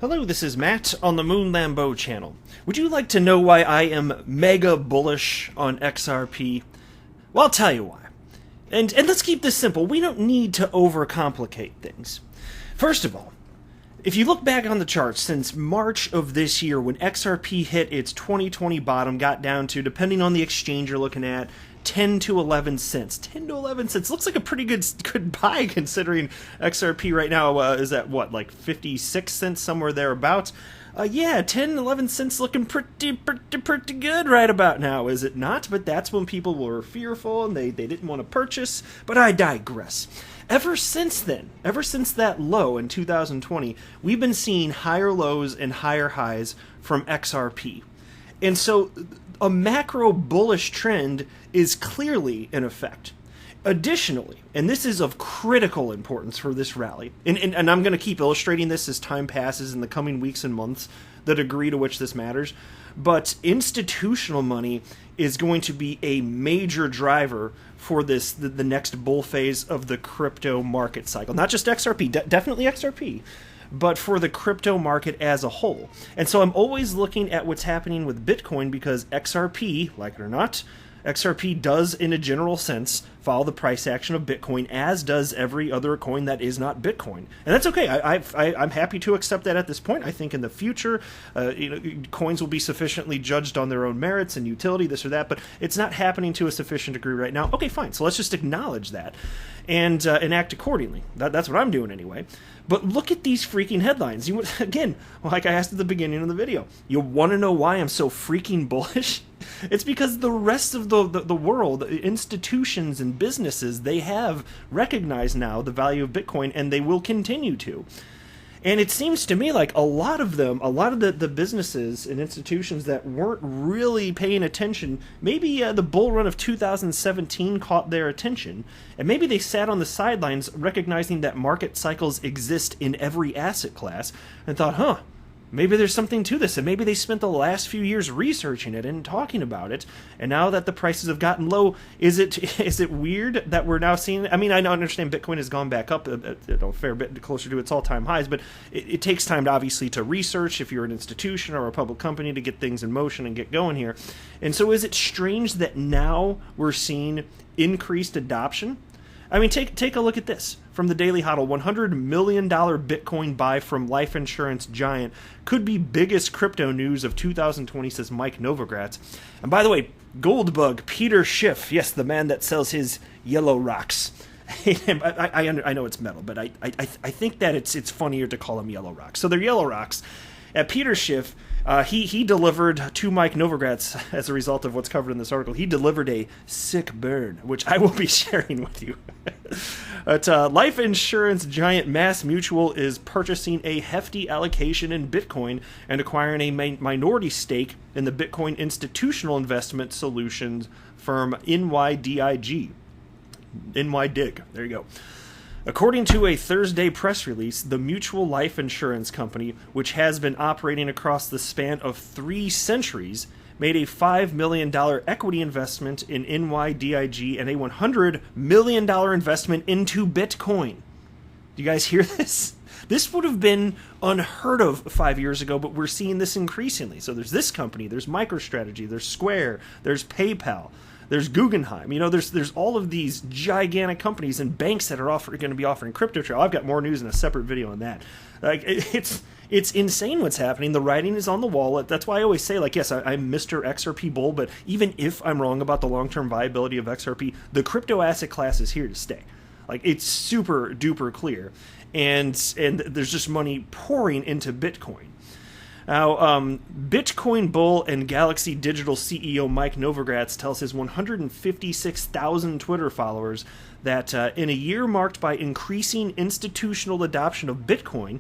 Hello, this is Matt on the Moon Lambeau channel. Would you like to know why I am mega bullish on XRP? Well, I'll tell you why. And let's keep this simple. We don't need to overcomplicate things. First of all, if you look back on the charts since March of this year, when XRP hit its 2020 bottom, got down to, depending on the exchange you're looking at, 10 to 11 cents. 10 to 11 cents looks like a pretty good buy, considering XRP right now is at what, like 56 cents, somewhere thereabouts. Yeah, 10, 11 cents looking pretty good right about now, is it not? But that's when people were fearful and they didn't want to purchase. But I digress. Ever since then, ever since that low in 2020, we've been seeing higher lows and higher highs from XRP. And so a macro bullish trend is clearly in effect. Additionally, and this is of critical importance for this rally, and I'm going to keep illustrating this as time passes in the coming weeks and months, the degree to which this matters, but institutional money is going to be a major driver for this the next bull phase of the crypto market cycle. Not just XRP, definitely XRP, but for the crypto market as a whole. And so I'm always looking at what's happening with Bitcoin, because XRP, like it or not, XRP does, in a general sense, follow the price action of Bitcoin, as does every other coin that is not Bitcoin. And that's okay. I'm happy to accept that at this point. I think in the future, coins will be sufficiently judged on their own merits and utility, this or that, but it's not happening to a sufficient degree right now. Okay, fine. So let's just acknowledge that and act accordingly. That's what I'm doing anyway. But look at these freaking headlines. Again, like I asked at the beginning of the video, you want to know why I'm so freaking bullish? It's because the rest of the world, institutions and businesses, they have recognized now the value of Bitcoin, and they will continue to. And it seems to me like a lot of the businesses and institutions that weren't really paying attention, maybe the bull run of 2017 caught their attention, and maybe they sat on the sidelines recognizing that market cycles exist in every asset class and thought, maybe there's something to this, and maybe they spent the last few years researching it and talking about it, and now that the prices have gotten low, is it weird that we're now seeing it? I mean, I understand Bitcoin has gone back up a fair bit closer to its all-time highs, but it takes time, obviously, to research if you're an institution or a public company to get things in motion and get going here. And so is it strange that now we're seeing increased adoption? I mean, take a look at this. From the Daily Hodl, $100 million Bitcoin buy from life insurance giant could be biggest crypto news of 2020, says Mike Novogratz. And by the way, Goldbug, Peter Schiff, yes, the man that sells his yellow rocks. I know it's metal, but I think that it's funnier to call them yellow rocks. So they're yellow rocks. At Peter Schiff, he delivered to Mike Novogratz, as a result of what's covered in this article, he delivered a sick burn, which I will be sharing with you. But life insurance giant Mass Mutual is purchasing a hefty allocation in Bitcoin and acquiring a minority stake in the Bitcoin institutional investment solutions firm NYDIG. NYDIG, there you go. According to a Thursday press release, the Mutual Life Insurance Company, which has been operating across the span of 3 centuries, made a $5 million equity investment in NYDIG and a $100 million investment into Bitcoin. Do you guys hear this? This would have been unheard of 5 years ago, but we're seeing this increasingly. So there's this company, there's MicroStrategy, there's Square, there's PayPal, there's Guggenheim. There's all of these gigantic companies and banks that are going to be offering crypto trail. I've got more news in a separate video on that. Like, it's insane what's happening. The writing is on the wall. That's why I always say, like, yes, I'm Mr. XRP bull, but even if I'm wrong about the long-term viability of XRP, the crypto asset class is here to stay. Like, it's super duper clear, and there's just money pouring into Bitcoin. Now, Bitcoin bull and Galaxy Digital CEO Mike Novogratz tells his 156,000 Twitter followers that in a year marked by increasing institutional adoption of Bitcoin,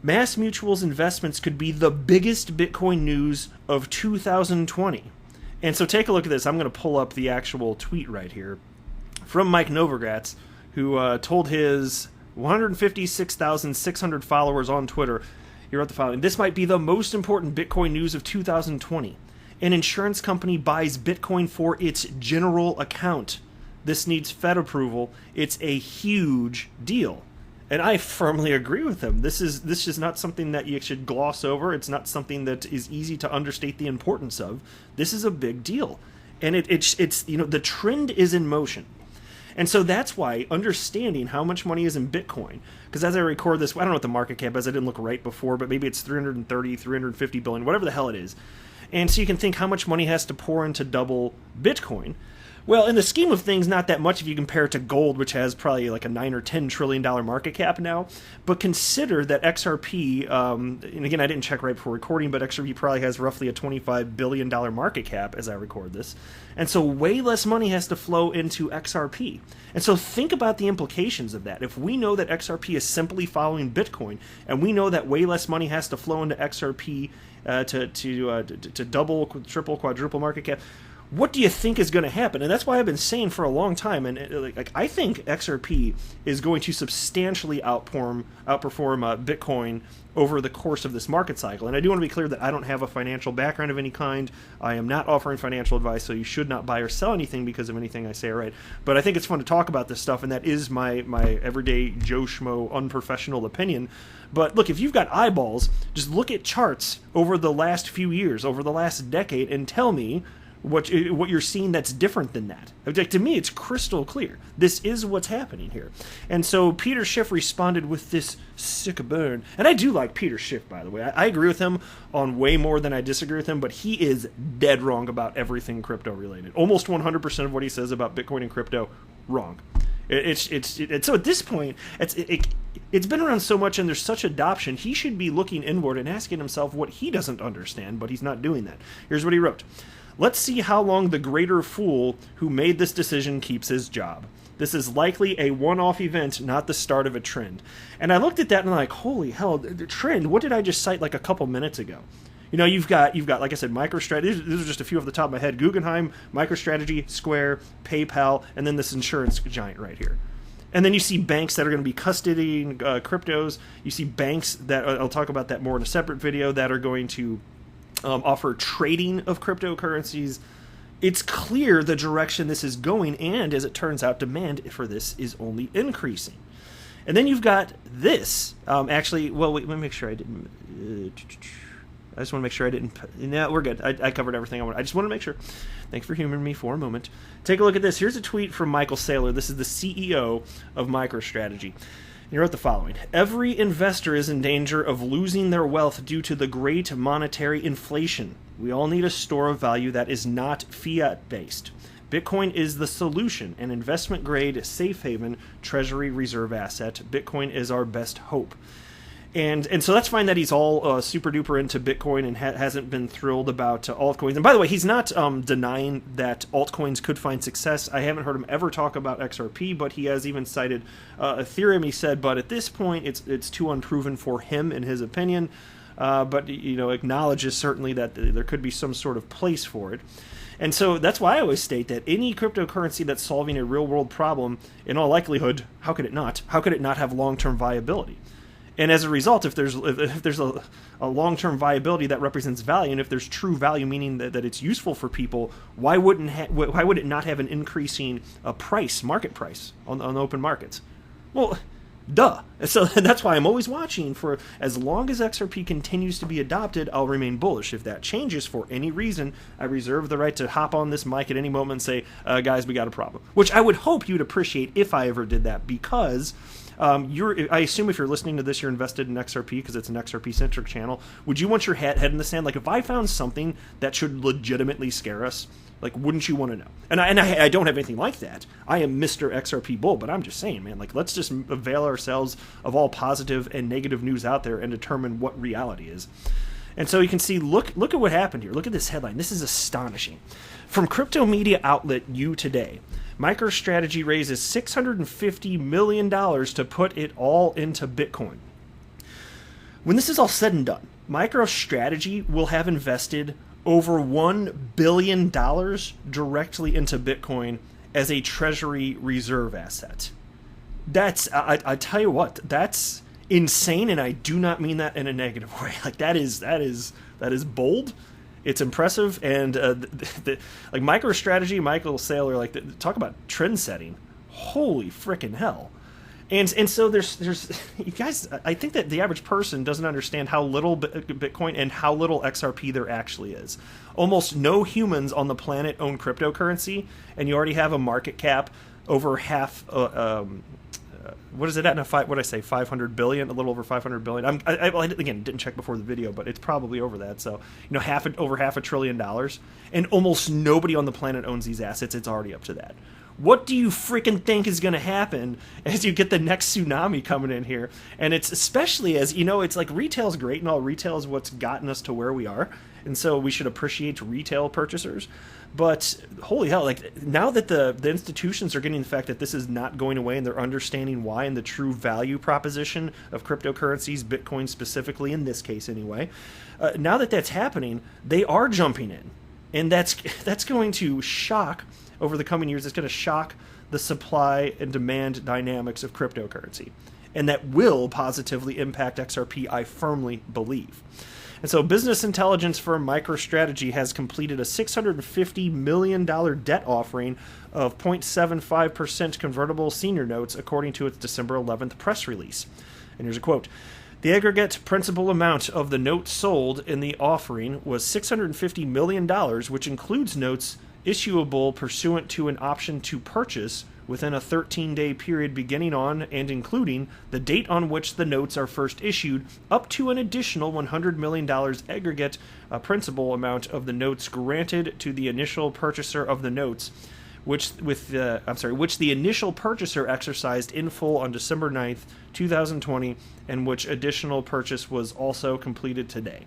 Mass Mutual's investments could be the biggest Bitcoin news of 2020. And so take a look at this. I'm going to pull up the actual tweet right here from Mike Novogratz, who told his 156,600 followers on Twitter. He wrote the following: "This might be the most important Bitcoin news of 2020. An insurance company buys Bitcoin for its general account. This needs Fed approval. It's a huge deal." And I firmly agree with him. This is not something that you should gloss over. It's not something that is easy to understate the importance of. This is a big deal. And it's the trend is in motion. And so that's why understanding how much money is in Bitcoin, because as I record this, I don't know what the market cap is. I didn't look right before, but maybe it's 330, 350 billion, whatever the hell it is. And so you can think how much money has to pour into double Bitcoin. Well, in the scheme of things, not that much if you compare it to gold, which has probably like a $9 or $10 trillion market cap now. But consider that XRP, and again, I didn't check right before recording, but XRP probably has roughly a $25 billion market cap as I record this. And so way less money has to flow into XRP. And so think about the implications of that. If we know that XRP is simply following Bitcoin, and we know that way less money has to flow into XRP to double, triple, quadruple market cap, what do you think is going to happen? And that's why I've been saying for a long time, and I think XRP is going to substantially outperform Bitcoin over the course of this market cycle. And I do want to be clear that I don't have a financial background of any kind. I am not offering financial advice, so you should not buy or sell anything because of anything I say or write. But I think it's fun to talk about this stuff, and that is my everyday Joe Schmo unprofessional opinion. But look, if you've got eyeballs, just look at charts over the last few years, over the last decade, and tell me what you're seeing that's different than that. Like, to me, it's crystal clear. This is what's happening here. And so Peter Schiff responded with this sick burn. And I do like Peter Schiff, by the way. I agree with him on way more than I disagree with him, but he is dead wrong about everything crypto related. Almost 100% of what he says about Bitcoin and crypto, wrong. So at this point, it's been around so much and there's such adoption, he should be looking inward and asking himself what he doesn't understand, but he's not doing that. Here's what he wrote. Let's see how long the greater fool who made this decision keeps his job. This is likely a one-off event, not the start of a trend. And I looked at that and I'm like, holy hell, the trend, what did I just cite like a couple minutes ago? You know, you've got, like I said, MicroStrategy. These are just a few off the top of my head. Guggenheim, MicroStrategy, Square, PayPal, and then this insurance giant right here. And then you see banks that are going to be custodying cryptos. You see banks that, I'll talk about that more in a separate video, that are going to offer trading of cryptocurrencies. It's clear the direction this is going, and as it turns out, demand for this is only increasing. And then you've got this. Actually, well, wait, let me make sure I didn't... I just want to make sure I didn't... No, we're good. I covered everything I wanted. I just want to make sure. Thanks for humoring me for a moment. Take a look at this. Here's a tweet from Michael Saylor. This is the CEO of MicroStrategy. He wrote the following. Every investor is in danger of losing their wealth due to the great monetary inflation. We all need a store of value that is not fiat-based. Bitcoin is the solution, an investment-grade, safe haven, treasury reserve asset. Bitcoin is our best hope. And so that's fine that he's all super duper into Bitcoin and hasn't been thrilled about altcoins. And by the way, he's not denying that altcoins could find success. I haven't heard him ever talk about XRP, but he has even cited Ethereum. He said, but at this point, it's too unproven for him, in his opinion. But acknowledges certainly that there could be some sort of place for it. And so that's why I always state that any cryptocurrency that's solving a real-world problem, in all likelihood, how could it not? How could it not have long-term viability? And as a result, if there's a long-term viability that represents value, and if there's true value, meaning that it's useful for people, why would it not have an increasing market price on open markets? Well, duh. So that's why I'm always watching for, as long as XRP continues to be adopted, I'll remain bullish. If that changes for any reason, I reserve the right to hop on this mic at any moment and say, guys, we got a problem. Which I would hope you'd appreciate if I ever did that, because... I assume if you're listening to this, you're invested in XRP because it's an XRP-centric channel. Would you want your head in the sand? Like, if I found something that should legitimately scare us, like, wouldn't you want to know? And I don't have anything like that. I am Mr. XRP Bull, but I'm just saying, man, like, let's just avail ourselves of all positive and negative news out there and determine what reality is. And so you can see, look at what happened here. Look at this headline. This is astonishing. From crypto media outlet You Today, MicroStrategy raises $650 million to put it all into Bitcoin. When this is all said and done, MicroStrategy will have invested over $1 billion directly into Bitcoin as a treasury reserve asset. That's, I tell you what, that's insane, and I do not mean that in a negative way. Like, that is bold. It's impressive, and like MicroStrategy, Michael Saylor, talk about trend setting. Holy frickin' hell! And so there's you guys, I think that the average person doesn't understand how little Bitcoin and how little XRP there actually is. Almost no humans on the planet own cryptocurrency, and you already have a market cap over half. What is it at? What did I say? 500 billion, a little over 500 billion. I again didn't check before the video, but it's probably over that. So over half $1 trillion, and almost nobody on the planet owns these assets. It's already up to that. What do you freaking think is going to happen as you get the next tsunami coming in here? And it's especially as, it's like retail's great and all. Retail is what's gotten us to where we are. And so we should appreciate retail purchasers. But holy hell, like now that the institutions are getting the fact that this is not going away and they're understanding why and the true value proposition of cryptocurrencies, Bitcoin specifically in this case anyway, now that that's happening, they are jumping in. And that's going to shock, over the coming years, it's going to shock the supply and demand dynamics of cryptocurrency. And that will positively impact XRP, I firmly believe. And so business intelligence firm MicroStrategy has completed a $650 million debt offering of 0.75% convertible senior notes, according to its December 11th press release. And here's a quote. The aggregate principal amount of the notes sold in the offering was $650 million, which includes notes issuable pursuant to an option to purchase within a 13-day period beginning on and including the date on which the notes are first issued, up to an additional $100 million aggregate principal amount of the notes granted to the initial purchaser of the notes, which the initial purchaser exercised in full on December 9th, 2020, and which additional purchase was also completed today.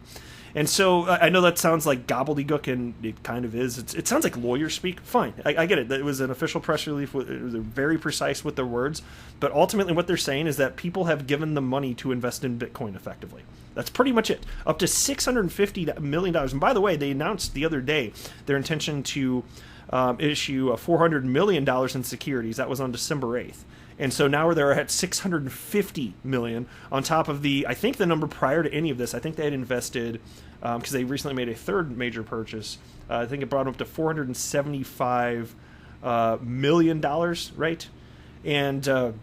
And so I know that sounds like gobbledygook, and it kind of is. It sounds like lawyer speak. Fine, I get it. It was an official press release. It was very precise with their words. But ultimately what they're saying is that people have given them money to invest in Bitcoin effectively. That's pretty much it. Up to $650 million. And by the way, they announced the other day their intention to issue $400 million in securities. That was on December 8th. And so now they're at $650 million on top of I think the number prior to any of this, I think they had invested, because they recently made a third major purchase, I think it brought them up to $475 million, right? And so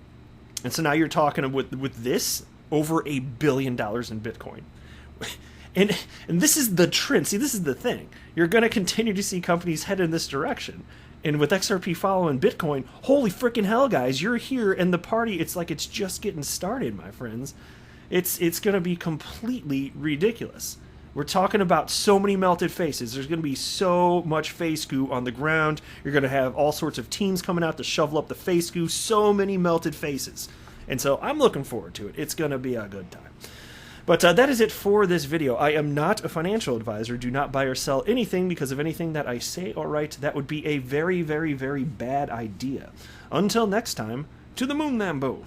now you're talking with this over $1 billion in Bitcoin. And this is the trend. See, this is the thing. You're going to continue to see companies head in this direction. And with XRP following Bitcoin, holy freaking hell, guys, you're here, and the party, it's like it's just getting started, my friends. It's going to be completely ridiculous. We're talking about so many melted faces. There's going to be so much face goo on the ground. You're going to have all sorts of teams coming out to shovel up the face goo. So many melted faces. And so I'm looking forward to it. It's going to be a good time. But that is it for this video. I am not a financial advisor. Do not buy or sell anything because of anything that I say or write. That would be a very, very, very bad idea. Until next time, to the moon, Lambo.